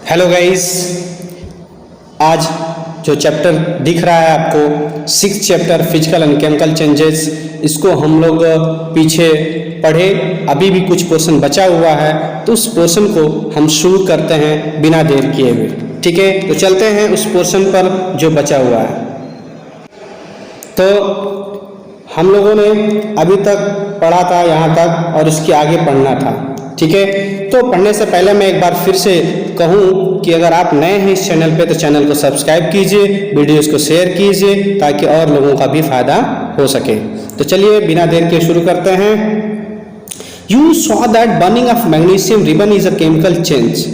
Hello guys, आज जो chapter दिख रहा है आपको, 6th chapter physical and chemical changes, इसको हम लोग पीछे पढ़े, अभी भी कुछ पोर्शन बचा हुआ है, तो उस पोर्शन को हम शुरू करते हैं बिना देर किए हुए। ठीक है, तो चलते हैं उस पोर्शन पर जो बचा हुआ है। तो हम लोगों ने अभी तक पढ़ा था यहाँ तक और इसके आगे पढ़ना था। ठीक है, तो पढ़ने से पहले मैं एक बार फिर से कहूँ कि अगर आप नए हैं इस चैनल पे तो चैनल को सब्सक्राइब कीजिए, वीडियोस को शेयर कीजिए ताकि और लोगों का भी फायदा हो सके। तो चलिए बिना देर के शुरू करते हैं। You saw that burning of magnesium ribbon is a chemical change.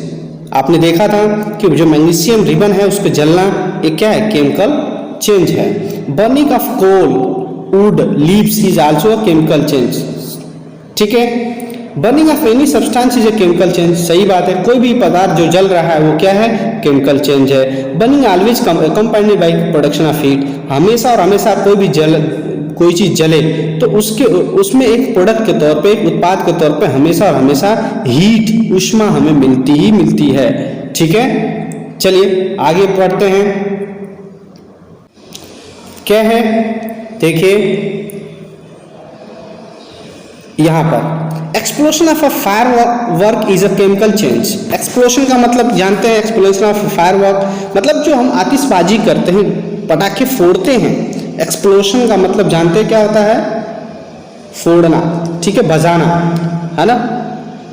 आपने देखा था कि जो मैग्नीशियम रिबन है उसको जलना ये क्या है, केमिकल चेंज है। Burning of coal wood leaves is also a chemical change. ठीक है, burning of any substance is a chemical change. सही बात है, कोई भी पदार्थ जो जल रहा है वो क्या है, केमिकल चेंज है। Burning always compounded by production of heat. हमेशा और हमेशा कोई चीज जले तो उसमें एक प्रोडक्ट के तौर पे, एक उत्पाद के तौर पे हमेशा और हमेशा हीट, ऊष्मा हमें मिलती है। ठीक है, चलिए आगे बढ़ते हैं। क्या है, देखिए यहां पर explosion of a fire work is a chemical change. Explosion का मतलब जानते हैं, एक्सप्लोशन ऑफ फायर वर्क मतलब जो हम आतिशबाजी करते हैं, पटाखे फोड़ते हैं। एक्सप्लोशन का मतलब जानते हैं क्या होता है, फोड़ना। ठीक है, बजाना, है ना।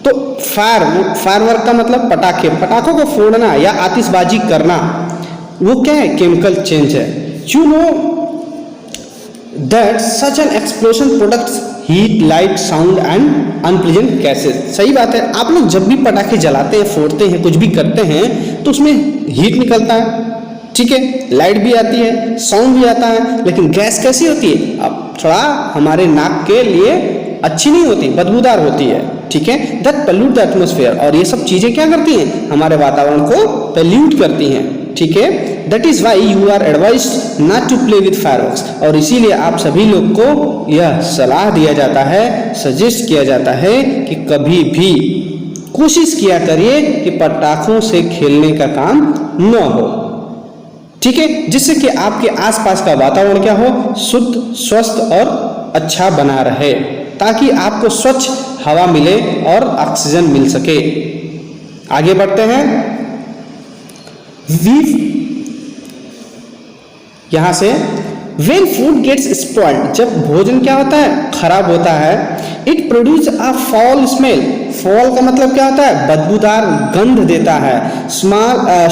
तो फायर वर्क का मतलब पटाखों को फोड़ना या आतिशबाजी करना, वो क्या है, केमिकल चेंज है। You know that such an explosion products heat, light, sound and unpleasant gases. सही बात है, आप लोग जब भी पटाखे जलाते हैं, फोड़ते हैं, कुछ भी करते हैं तो उसमें हीट निकलता है। ठीक है, लाइट भी आती है, साउंड भी आता है, लेकिन गैस कैसी होती है, अब थोड़ा हमारे नाक के लिए अच्छी नहीं होती, बदबूदार होती है। ठीक है, दैट पोल्यूट द एटमॉस्फेयर। और ये सब चीजें क्या करती हैं, हमारे वातावरण को पोल्यूट करती हैं। ठीक है, that is why you are advised not to play with fireworks. और इसीलिए आप सभी लोग को यह सलाह दिया जाता है, सजेस्ट किया जाता है कि कभी भी कोशिश किया करिए कि पटाखों से खेलने का काम न हो। ठीक है, जिससे कि आपके आसपास का वातावरण क्या हो, शुद्ध, स्वस्थ और अच्छा बना रहे, ताकि आपको स्वच्छ हवा मिले और ऑक्सीजन मिल सके। आगे बढ़ते हैं। यहां से when food gets spoiled, जब भोजन क्या होता है, खराब होता है, it produces a foul smell। Fall का मतलब क्या होता है, बदबूदार गंध देता है।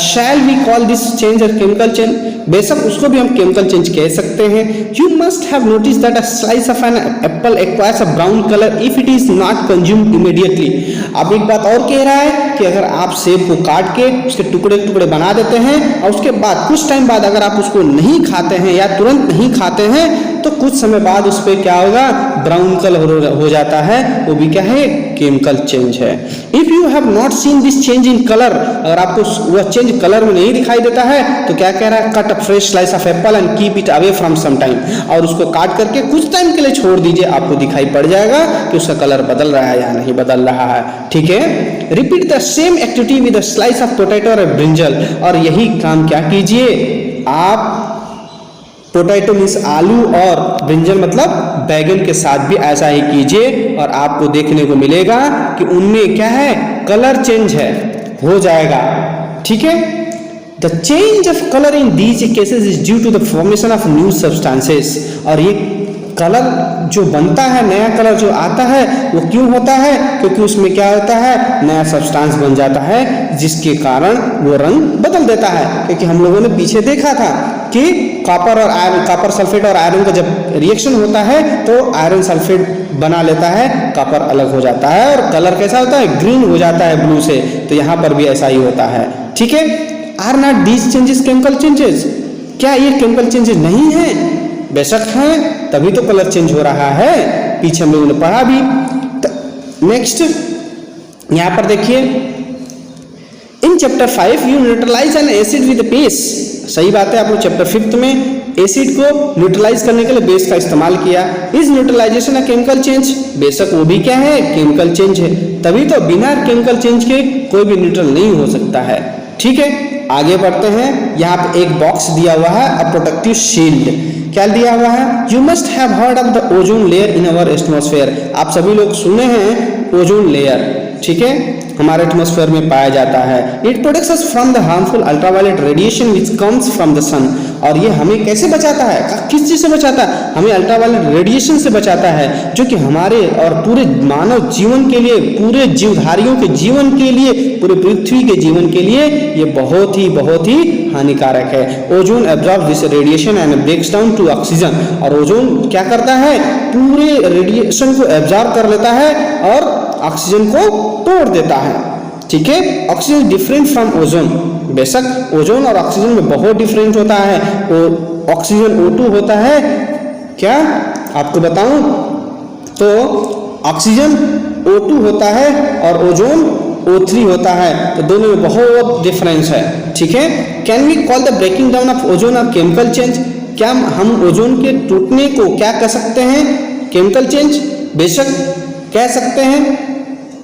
shall we call this change a chemical change? बेशक उसको भी हम केमिकल चेंज कह सकते हैं। You must have noticed that a slice of an apple acquires a brown color if it is not consumed immediately। अब एक बात और कह रहा है कि अगर आप सेब को काट के उसके टुकड़े टुकड़े बना देते हैं और उसके बाद कुछ टाइम बाद अगर आप उसको नहीं खाते हैं या तुरंत नहीं खाते हैं तो कुछ समय बाद उस पर क्या होगा, ब्राउन कलर हो जाता है। वो भी क्या है, केमिकल चेंज है। If you have not seen this change in colour, अगर आपको वह चेंज कलर में नहीं दिखाई देता है तो क्या कह रहा है, cut a fresh slice of apple and keep it away from some time. और उसको काट करके कुछ टाइम के लिए छोड़ दीजिए, आपको दिखाई पड़ जाएगा कि उसका कलर बदल रहा है या नहीं बदल रहा है। ठीक है, repeat the same activity with a slice of potato और ब्रिंजल। और यही काम क्या कीजिए आप, पोटैटो मीन्स आलू और ब्रिंजल मतलब बैगन के साथ भी ऐसा ही कीजिए और आपको देखने को मिलेगा कि उनमें क्या है, कलर चेंज है, हो जाएगा। ठीक है, the change of colour in these cases is due to the formation of new substances. और ये कलर जो बनता है, नया कलर जो आता है, वो क्यों होता है, क्योंकि उसमें क्या होता है, नया सब्सटेंस बन जाता है जिसके कारण वो रंग बदल देता है। क्योंकि हम लोगों ने पीछे देखा था कि कॉपर सल्फेट और आयरन का जब रिएक्शन होता है तो आयरन सल्फेट बना लेता है, कॉपर अलग हो जाता है और कलर कैसा होता है, ग्रीन हो जाता है ब्लू से। तो यहाँ पर भी ऐसा ही होता है। ठीक है, are not these changes chemical changes? क्या ये केमिकल चेंजेस नहीं है? बेशक है, तभी तो कलर चेंज हो रहा है, पीछे हम लोगों ने पढ़ा भी। नेक्स्ट यहां पर देखिए, in chapter 5 you neutralise an acid with base. सही बात है, आप लोग चैप्टर 5 में एसिड को न्यूट्रलाइज करने के लिए बेस का इस्तेमाल किया। Is neutralisation a chemical change? बेशक वो भी क्या है, केमिकल चेंज है। तभी तो बिना केमिकल चेंज के कोई भी न्यूट्रल नहीं हो सकता है। ठीक है, आगे बढ़ते हैं। यहाँ पे एक बॉक्स दिया हुआ है, अ प्रोटेक्टिव शील्ड। क्या दिया हुआ है? You must have heard of the ozone layer in our atmosphere. आप सभी लोग सुने हैं ओजोन लेयर, ठीक है, हमारे एटमॉस्फेयर में पाया जाता है। It protects us from the harmful ultraviolet radiation which comes from the sun. और ये हमें कैसे बचाता है? किस चीज से बचाता है? हमें अल्ट्रावायलेट रेडिएशन से बचाता है, जो कि हमारे और पूरे मानव जीवन के लिए, पूरे जीवधारियों के जीवन के लिए, पूरे पृथ्वी के जीवन के लिए ये बहुत ही हानिकारक है। Ozone absorb this radiation and breaks down to oxygen. और ओजोन क्या करता है? पूरे रेडिएशन को एब्जॉर्ब कर लेता है और ऑक्सीजन को तोड़ देता है, ठीक है। Oxygen different from ozone. बेशक ओजोन और ऑक्सीजन में बहुत डिफरेंट होता है। ऑक्सीजन O2 होता है, क्या आपको बताऊं तो ऑक्सीजन O2 होता है और ओजोन O3 होता है, तो दोनों में बहुत डिफरेंस है, ठीक है। Can we call the breaking down of ozone और केमिकल चेंज? क्या हम ओजोन के टूटने को क्या कह सकते हैं? Chemical change. बेशक कह सकते हैं।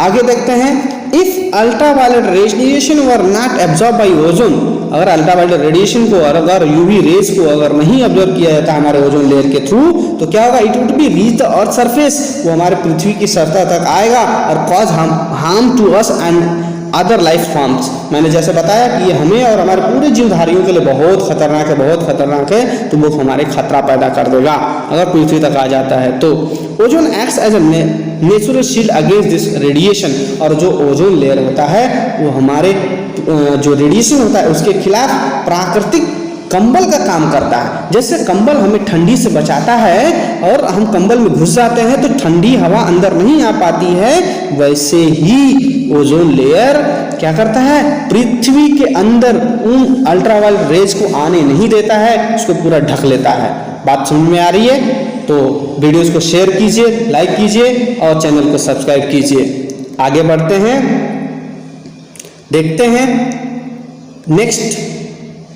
आगे देखते हैं, if ultraviolet radiation were not absorb by ozone, अगर अल्ट्रावायलेट रेडिएशन को और अगर यूवी रेज को अगर नहीं ऑब्जर्व किया जाता हमारे ओजोन लेयर के थ्रू, तो क्या होगा? It would be reach the earth surface, वो हमारे पृथ्वी की सतह तक आएगा और cause harm to us and other life forms. मैंने जैसे बताया कि ये हमें और हमारे पूरे जीवधारियों के लिए बहुत खतरनाक है, तो वो हमारे खतरा पैदा कर देगा अगर पृथ्वी तक आ जाता है तो। Ozone acts as a natural shield against this radiation. और जो ओजोन लेयर होता है वो हमारे जो रेडिएशन होता है उसके खिलाफ प्राकृतिक कंबल का काम करता है। जैसे कंबल हमें ठंडी से बचाता है और हम कंबल में घुस जाते हैं तो ठंडी हवा अंदर नहीं आ पाती है, वैसे ही ओजोन लेयर क्या करता है? पृथ्वी के अंदर उन अल्ट्रावायलेट रेज को आने नहीं देता है, उसको पूरा ढक लेता है। बात समझ में आ रही है? तो वीडियोस को शेयर कीजिए, लाइक कीजिए और चैनल को सब्सक्राइब कीजिए। आगे बढ़ते हैं, देखते हैं नेक्स्ट।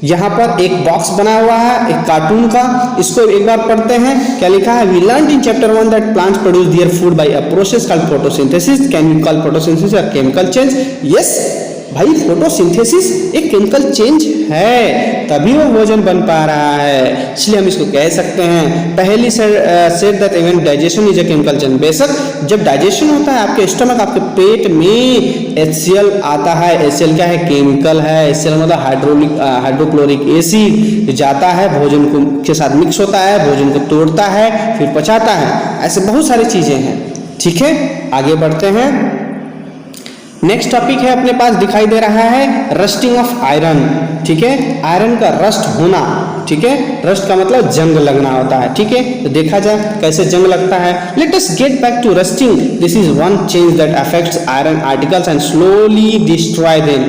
यहाँ पर एक बॉक्स बना हुआ है एक कार्टून का, इसको एक बार पढ़ते हैं। क्या लिखा है? We learned in chapter 1 that plants produce their food by a process called photosynthesis. Can we call photosynthesis a chemical change? Yes भाई, फोटोसिंथेसिस एक केमिकल चेंज है, तभी वो भोजन बन पा रहा है, इसलिए हम इसको कह सकते हैं। पहली said that even digestion is a chemical change. बेशक जब डाइजेशन होता है आपके स्टमक, आपके पेट में HCl आता है। HCl क्या है? केमिकल है। HCl मतलब हाइड्रोक्लोरिक एसिड जाता है भोजन को के साथ मिक्स होता है, भोजन को तोड़ता है, फिर पचाता है। ऐसे बहुत सारी चीजें हैं, ठीक है। आगे बढ़ते हैं। नेक्स्ट टॉपिक है अपने पास दिखाई दे रहा है रस्टिंग ऑफ आयरन, ठीक है। आयरन का रस्ट होना, ठीक है। रस्ट का मतलब जंग लगना होता है, ठीक है। तो देखा जाए कैसे जंग लगता है। Let us get back to rusting. This is one change that affects iron articles and slowly destroy them.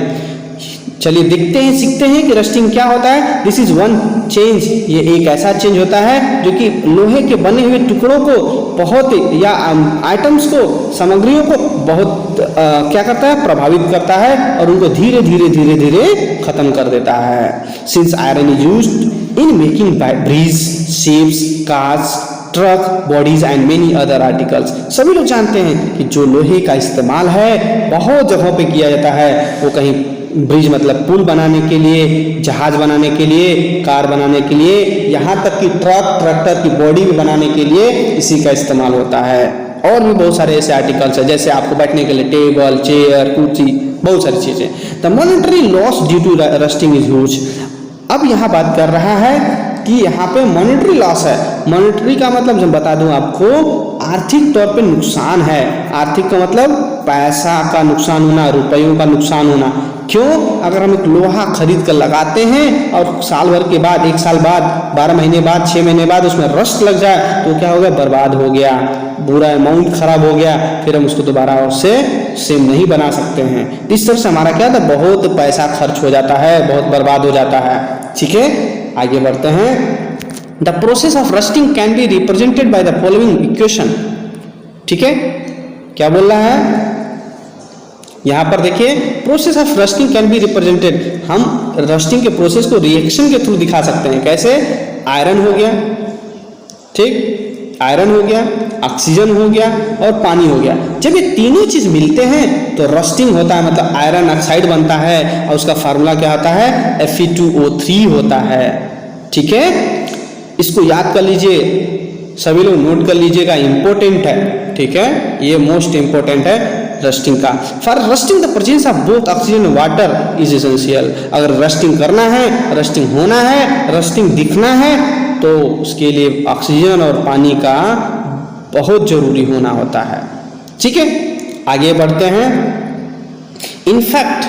चलिए देखते हैं, सीखते हैं कि रस्टिंग क्या होता है। दिस इज वन चेंज, ये एक ऐसा चेंज होता है जो कि लोहे के बने हुए टुकड़ों को बहुत या आइटम्स को, सामग्रियों को बहुत क्या करता है? प्रभावित करता है और उनको धीरे धीरे खत्म कर देता है। Since iron is used in making bridge, ships, cars, truck, bodies and many other articles. सभी लोग जानते हैं कि जो लोहे का इस्तेमाल है बहुत जगहों पे किया जाता है। वो कहीं ब्रिज मतलब पुल बनाने के लिए, जहाज बनाने के लिए, कार बनाने के लिए, यहाँ तक कि ट्रैक्टर की बॉडी भी बनाने के लिए इसी का इस्तेमाल होता है। और भी बहुत सारे ऐसे आर्टिकल्स हैं, जैसे आपको बैठने के लिए टेबल, चेयर, कुर्सी, बहुत सारी चीजें। The monetary loss due to rusting is huge. अब यहाँ बात कर रहा है कि यहाँ पे मॉनेटरी लॉस है। मॉनेटरी का मतलब जब बता दूं आपको, आर्थिक तौर पे नुकसान है। आर्थिक का मतलब पैसा का नुकसान होना, रुपयों का नुकसान होना। क्यों? अगर हम एक लोहा खरीद कर लगाते हैं और साल भर के बाद, 1 साल बाद, 12 महीने बाद, 6 महीने बाद उसमें रस्ट लग जाए तो क्या हो गया? बर्बाद हो गया, पूरा अमाउंट खराब हो गया, फिर हम उसको दोबारा उससे सेम नहीं बना सकते हैं। इस तरह से हमारा क्या था? बहुत पैसा खर्च हो जाता है, बहुत बर्बाद हो जाता है, ठीक है। आगे बढ़ते हैं। The process of rusting can be represented by the following equation, ठीक है। क्या बोल रहा है यहाँ पर? देखिए, process of rusting can be represented. हम रस्टिंग के प्रोसेस को रिएक्शन के थ्रू दिखा सकते हैं। कैसे? आयरन हो गया, ठीक, आयरन हो गया, ऑक्सीजन हो गया और पानी हो गया। जब ये तीनों चीज मिलते हैं तो रस्टिंग होता है, मतलब आयरन ऑक्साइड बनता है और उसका फार्मूला क्या होता है, Fe2O3 होता है। ठीक है, इसको याद कर लीजिए, सभी लोग नोट कर लीजिएगा, इंपॉर्टेंट है। ठीक है, ये मोस्ट इंपॉर्टेंट है रस्टिंग का। For rusting the presence of both oxygen and water is essential. अगर रस्टिंग करना है, रस्टिंग होना है, रस्टिंग दिखना है तो उसके लिए ऑक्सीजन और पानी का बहुत जरूरी होना होता है। ठीक है, आगे बढ़ते हैं। In fact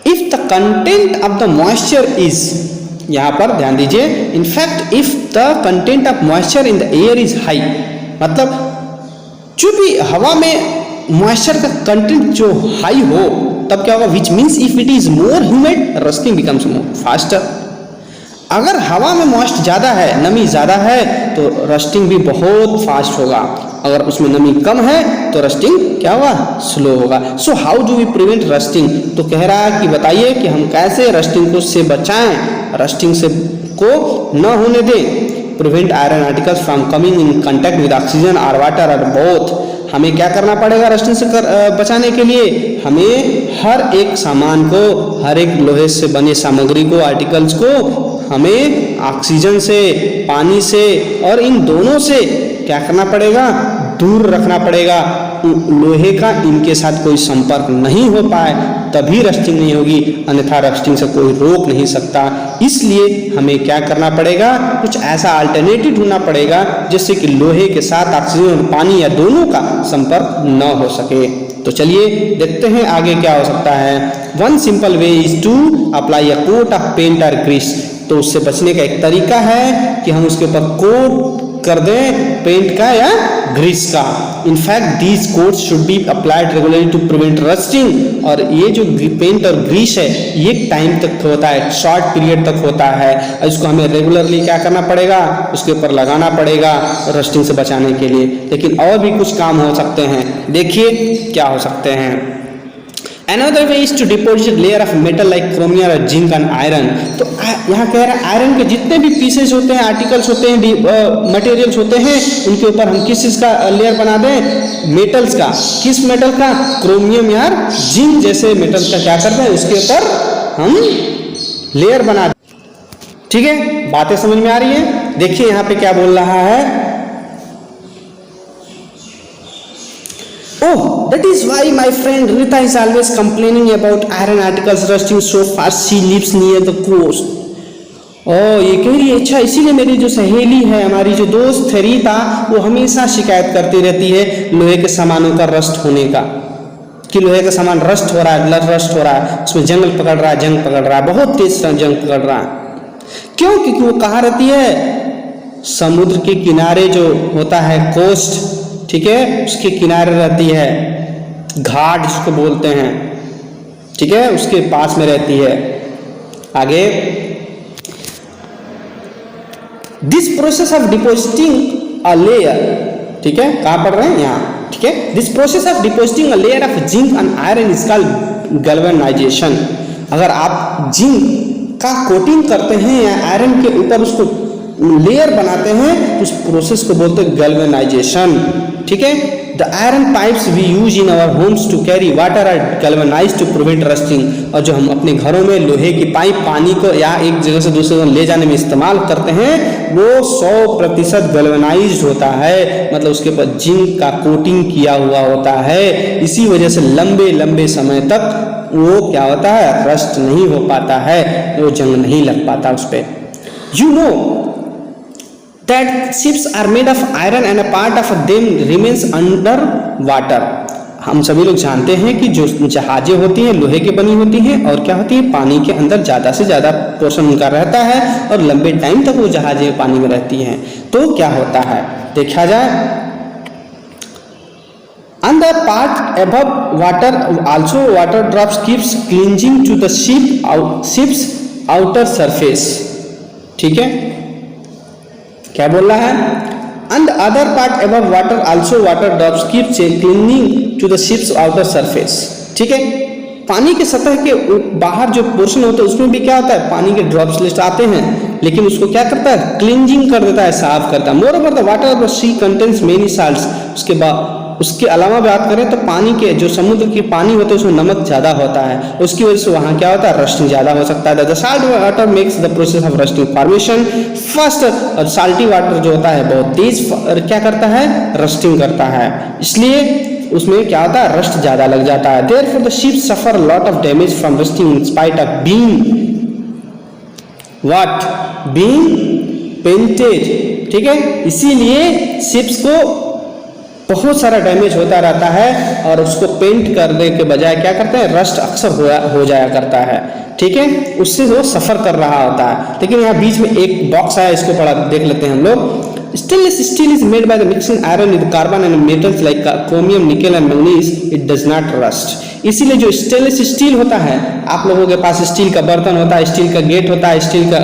if the content of the moisture is, यहां पर ध्यान दीजिए, in fact if the content of moisture in the air is high, मतलब जो भी हवा में मॉइस्चर का कंटेंट जो हाई हो तब क्या होगा, which means if it is more humid rusting becomes more faster. अगर हवा में मॉइस्ट ज़्यादा है, नमी ज़्यादा है तो रस्टिंग भी बहुत फास्ट होगा। अगर उसमें नमी कम है तो रस्टिंग क्या होगा, स्लो होगा। So how do we prevent rusting, तो कह रहा है कि बताइए कि हम कैसे रस्टिंग को से बचाएं, रस्टिंग से को न होने दें। Prevent iron articles from coming in contact with oxygen और वाटर और बोथ। हमें क्या करना पड़ेगा रस्टिंग से बचाने के लिए, हमें हर एक सामान को, हर एक लोहे से बने सामग्री को, आर्टिकल्स को हमें ऑक्सीजन से, पानी से और इन दोनों से क्या करना पड़ेगा, दूर रखना पड़ेगा। लोहे का इनके साथ कोई संपर्क नहीं हो पाए तभी रस्टिंग नहीं होगी, अन्यथा रस्टिंग से कोई रोक नहीं सकता। इसलिए हमें क्या करना पड़ेगा, कुछ ऐसा अल्टरनेटिव ढूंढना पड़ेगा जिससे कि लोहे के साथ ऑक्सीजन और पानी या दोनों का संपर्क न हो सके। तो चलिए देखते हैं आगे क्या हो सकता है। One simple way is to apply a coat of paint और ग्रीस। तो उससे बचने का एक तरीका है कि हम उसके ऊपर कोट कर दें पेंट का या ग्रीस का। In fact these coats should be applied regularly to prevent rusting. और ये जो पेंट और ग्रीस है ये टाइम तक होता है, शॉर्ट पीरियड तक होता है, इसको हमें रेगुलरली क्या करना पड़ेगा, उसके ऊपर लगाना पड़ेगा रस्टिंग से बचाने के लिए। लेकिन और भी कुछ काम हो सकते हैं, देखिए क्या हो सकते हैं। Another way is to deposit layer of metal like chromium or zinc and iron। तो यहाँ कह रहा है आयरन के जितने भी पीसेस होते हैं, आर्टिकल्स होते हैं, मटेरियल्स होते हैं, उनके ऊपर हम किस चीज का लेयर बना दें, मेटल्स का। किस मेटल का, क्रोमियम या जिंक जैसे मेटल्स का क्या करते हैं, उसके ऊपर हम लेयर बना दें। ठीक है, बातें समझ में आ रही है। देखिए यहाँ पे क्या बोल रहा है, Oh, that is why my friend Rita is always complaining about iron articles rusting so fast. She lives near the coast. ये कह रही है, अच्छा इसीलिए मेरी जो सहेली है, हमारी जो दोस्त है रीता, वो हमेशा शिकायत करती रहती है लोहे के सामानों का रस्ट होने का, कि लोहे का सामान रस्ट हो रहा है, रस्ट हो रहा है, उसमें जंग पकड़ रहा है, जंग पकड़ रहा है, बहुत तेज जंग पकड़ रहा है। क्यों? क्योंकि वो कहाँ रहती है, समुद्र के किनारे जो होता है कोस्ट, ठीक है, उसके किनारे रहती है, घाट जिसको बोलते हैं, ठीक है, उसके पास में रहती है। आगे, this process of depositing a layer, ठीक है, कहां पढ़ रहे हैं यहाँ, ठीक है, this process of depositing a layer of zinc and iron is called galvanisation. अगर आप जिंक का कोटिंग करते हैं या आयरन के ऊपर उसको लेयर बनाते हैं तो उस प्रोसेस को बोलते हैं गैल्वेनाइजेशन। ठीक है, the iron pipes we use in our homes to carry water are galvanized to prevent rusting. और जो हम अपने घरों में लोहे की पाइप पानी को या एक जगह से दूसरे जगह ले जाने में इस्तेमाल करते हैं वो 100% गैल्वेनाइज्ड होता है, मतलब उसके ऊपर जिंक का कोटिंग किया हुआ होता है। इसी वजह से लंबे लंबे समय तक वो क्या होता है, रस्ट नहीं हो पाता है, वो जंग नहीं लग पाता उस पर। You know that ships are made of iron and a part of them remains under water। हम सभी लोग जानते हैं कि जो जहाजें होती हैं लोहे की बनी होती हैं और क्या होती है, पानी के अंदर ज़्यादा से ज़्यादा पोर्शन उनका रहता है और लंबे टाइम तक वो जहाजें पानी में रहती हैं। तो क्या होता है देखा जाए, on the part above water also water drops keeps clinging to the ship's outer surface। ठीक है, क्या बोल रहा है, and the other part above water also water drops keep clinging to the ship's outer surface। ठीक है, पानी के सतह के बाहर जो पोर्शन होता है उसमें भी क्या होता है, पानी के ड्रॉप्स आते हैं लेकिन उसको क्या करता है, क्लींजिंग कर देता है, साफ करता है। Moreover the water of the sea contains many salts, उसके बाद उसके अलावा बात करें तो पानी के जो समुद्र के पानी होते हैं उसमें नमक ज़्यादा होता है, उसकी वजह से वहाँ क्या होता है, रस्टिंग ज़्यादा हो सकता है। The salt water makes the process of rusting formation first, और साल्टी वाटर जो होता है बहुत तेज क्या करता है, रस्टिंग करता है, इसलिए उसमें क्या होता है, रस्ट ज़्यादा लग जाता है। Therefore the ship suffer lot of damage from rusting in spite of being what, being painted, ठीक है, इसीलिए शिप्स को बहुत सारा डैमेज होता रहता है और उसको पेंट करने के बजाय क्या करते हैं, रस्ट अक्सर हो जाया करता है, ठीक है, उससे वो सफर कर रहा होता है। लेकिन यहाँ बीच में एक बॉक्स आया, इसको पढ़ा देख लेते हैं हम लोग। Stainless steel is made by the mixing iron with carbon and metals like chromium, nickel and manganese. It does not rust. इसीलिए जो स्टेनलेस स्टील होता है, आप लोगों के पास स्टील का बर्तन होता है, स्टील का गेट होता है, स्टील का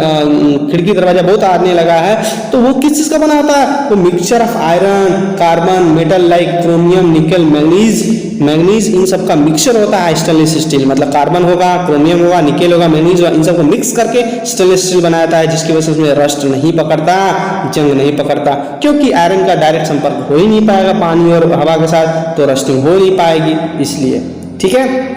खिड़की दरवाजा बहुत आने लगा है, तो वो किस चीज का बना होता है, वो mixture of iron, carbon, metal like chromium, निकल, मैग्नीज इन सब का मिक्सचर होता है स्टेनलेस स्टील। मतलब कार्बन होगा, क्रोमियम होगा, निकेल होगा, मैग्नीज होगा, इन सबको मिक्स करके स्टेनलेस स्टील बनाया जाता है, जिसकी वजह से उसमें रस्ट नहीं पकड़ता, जंग नहीं पकड़ता, क्योंकि आयरन का डायरेक्ट संपर्क हो ही नहीं पाएगा पानी और हवा के साथ, तो रस्टिंग हो नहीं पाएगी, इसलिए, ठीक है।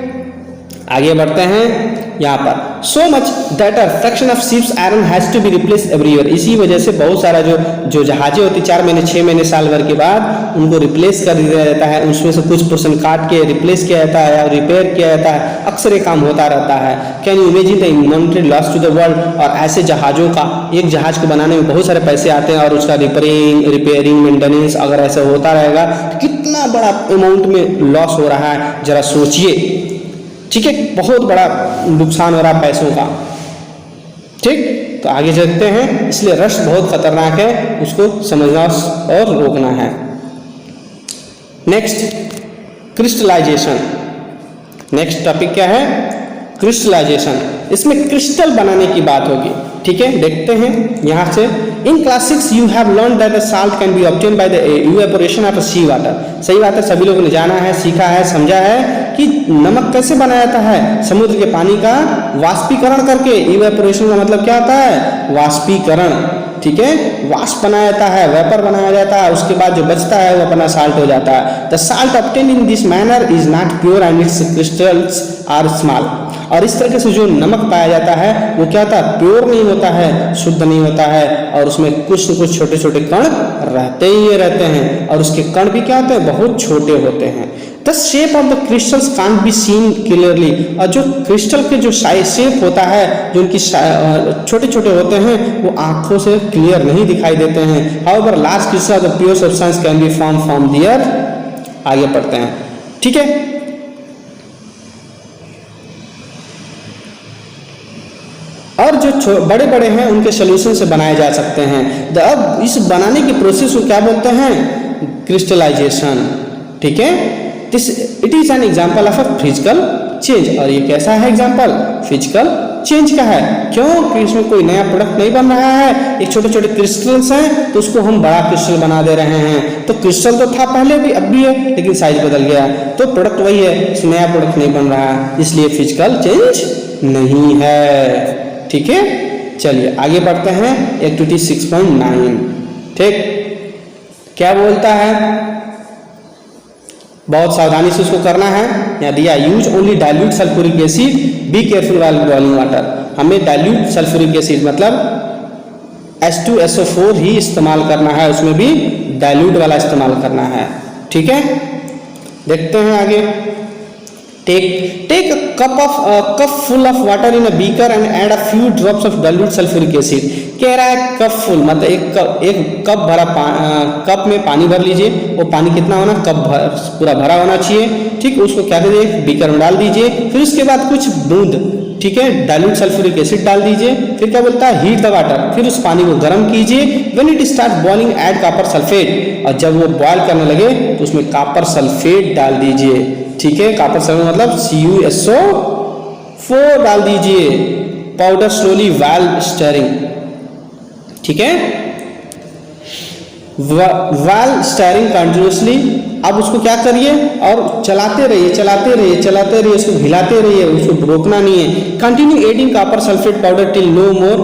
आगे बढ़ते हैं यहाँ पर, so much that a fraction of ships iron has to be replace every year, इसी वजह से बहुत सारा जो जहाजें होती 4 महीने 6 महीने साल भर के बाद उनको रिप्लेस कर दिया जाता है, उसमें से कुछ पोर्शन काट के रिप्लेस किया जाता है या रिपेयर किया जाता है, अक्सर ये काम होता रहता है। Can you imagine the monetary loss to the world, और ऐसे जहाजों का, एक जहाज को बनाने में बहुत सारे पैसे आते हैं और उसका रिपेयरिंग मेंटेनेंस अगर ऐसा होता रहेगा तो कितना बड़ा अमाउंट में लॉस हो रहा है, जरा सोचिए, ठीक है, बहुत बड़ा नुकसान हो रहा है पैसों का, ठीक। तो आगे चलते हैं, इसलिए रस्ट बहुत खतरनाक है, उसको समझना और रोकना है। Next, crystallisation. नेक्स्ट टॉपिक क्या है, क्रिस्टलाइजेशन। इसमें क्रिस्टल बनाने की बात होगी, ठीक है। देखते हैं यहाँ से, in class 6 you have learn that the salt can be obtain by the evaporation of sea water. सही बात है, सभी लोगों ने जाना है, सीखा है, समझा है कि नमक कैसे बनाया जाता है, समुद्र के पानी का वाष्पीकरण करके। इवेपोरेशन का मतलब क्या होता है, वाष्पीकरण, ठीक है, वाष्प बनाया जाता है, वेपर बनाया जाता है, उसके बाद जो बचता है वो अपना साल्ट हो जाता है। The salt obtain in this manner is not pure and its crystals are small. और इस तरीके से जो नमक पाया जाता है वो क्या होता है, प्योर नहीं होता है, शुद्ध नहीं होता है, और उसमें कुछ न कुछ छोटे छोटे कण रहते ही रहते हैं, और उसके कण भी क्या होते हैं, बहुत छोटे होते हैं। The shape of the crystals can't be seen clearly, और जो क्रिस्टल के जो शेप होता है, जो उनकी छोटे छोटे होते हैं, वो आंखों से क्लियर नहीं दिखाई देते हैं। However large crystal of the pure substance can be form from there. आगे पढ़ते हैं, ठीक है। और जो बड़े बड़े हैं उनके सोल्यूशन से बनाए जा सकते हैं। अब इस बनाने के प्रोसेस को क्या बोलते हैं, क्रिस्टलाइजेशन, ठीक है। It is an example of a physical change, और ये कैसा है एग्जाम्पल, फिजिकल चेंज का है। क्यों कि इसमें कोई नया प्रोडक्ट नहीं बन रहा है, एक छोटे छोटे क्रिस्टल्स हैं तो उसको हम बड़ा क्रिस्टल बना दे रहे हैं। तो क्रिस्टल तो था पहले भी, अब भी है, लेकिन साइज बदल गया, तो प्रोडक्ट वही है, नया प्रोडक्ट नहीं बन रहा है, इसलिए फिजिकल चेंज नहीं है, ठीक है। चलिए आगे बढ़ते हैं, एक्टिविटी 6.9, ठीक। क्या बोलता है, बहुत सावधानी से उसको करना है। यहाँ दिया, use only dilute sulphuric acid, be careful while boiling water. हमें डाइल्यूट सल्फ्यूरिक एसिड मतलब H2SO4 ही इस्तेमाल करना है, उसमें भी डाइल्यूट वाला इस्तेमाल करना है, ठीक है। देखते हैं आगे, take a cup full of water in a beaker and add a few drops of dilute sulfuric acid। कह रहा है कप फुल मतलब एक कप भरा कप में पानी भर लीजिए, वो पानी कितना होना, पूरा भरा होना चाहिए, ठीक। उसको क्या कीजिए, बीकर में डाल दीजिए, फिर उसके बाद कुछ बूंद, ठीक है, डाइल्यूट सल्फ्यूरिक एसिड डाल दीजिए। फिर क्या बोलता है, हीट द वाटर, फिर उस पानी को गर्म कीजिए। When it start boiling add copper sulphate, और जब वो बॉयल करने लगे तो उसमें कॉपर सल्फेट डाल दीजिए, ठीक है। कॉपर सल्फेट मतलब CuSO4 डाल दीजिए। पाउडर स्लोली व्हाइल स्टिरिंग, ठीक है, व्हाइल स्टिरिंग कंटिन्यूअसली। अब उसको क्या करिए, और चलाते रहिए चलाते रहिए चलाते रहिए, उसको हिलाते रहिए, उसको रोकना नहीं है। Continue adding copper sulphate powder till no more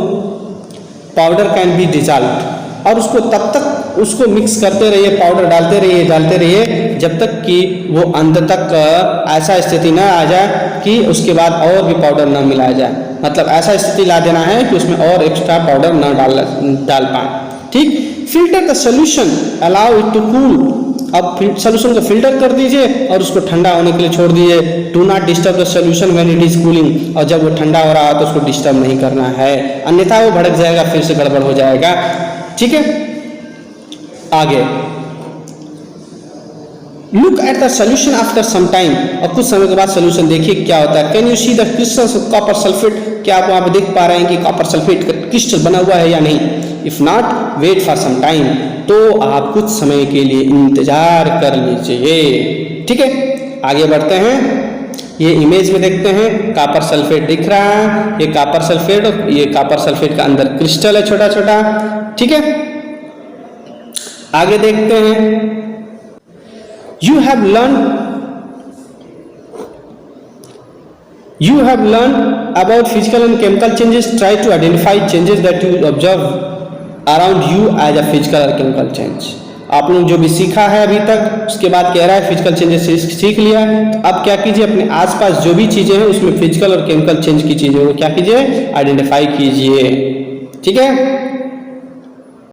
powder can be dissolve, और उसको तब तक उसको मिक्स करते रहिए, पाउडर डालते रहिए जब तक कि वो अंत तक ऐसा स्थिति ना आ जाए कि उसके बाद और भी पाउडर ना मिलाया जाए। मतलब ऐसा स्थिति ला देना है कि उसमें और एक्स्ट्रा पाउडर ना डाल पाए। ठीक। Filter the solution, allow it to cool, अब सोल्यूशन को फिल्टर कर दीजिए और उसको ठंडा होने के लिए छोड़ दीजिए। Do not disturb the solution when it is cooling, और जब वो ठंडा हो रहा हो तो उसको डिस्टर्ब नहीं करना है, अन्यथा वो भड़क जाएगा, फिर से गड़बड़ हो जाएगा। ठीक है, आगे look at the solution after some time, और कुछ समय के बाद सोल्यूशन देखिए क्या होता है। Can you see the crystals of copper sulphate, क्या आप वहां पे देख पा रहे हैं कि कॉपर सल्फेट का क्रिस्टल बना हुआ है या नहीं। If not wait for some time, तो आप कुछ समय के लिए इंतजार कर लीजिए। ठीक है, आगे बढ़ते हैं। ये इमेज में देखते हैं कॉपर सल्फेट दिख रहा है, ये कॉपर सल्फेट, और ये कॉपर सल्फेट का अंदर क्रिस्टल है छोटा छोटा। ठीक है, आगे देखते हैं। You have learned about physical and chemical changes. Try to identify changes that you observe around you as a physical or chemical change. आप लोग जो भी सीखा है अभी तक, उसके बाद कह रहा है फिजिकल चेंजेस सीख लिया, तो अब क्या कीजिए, अपने आसपास जो भी चीजें हैं उसमें फिजिकल और केमिकल चेंज की चीजें वो क्या कीजिए, आइडेंटिफाई कीजिए। ठीक है,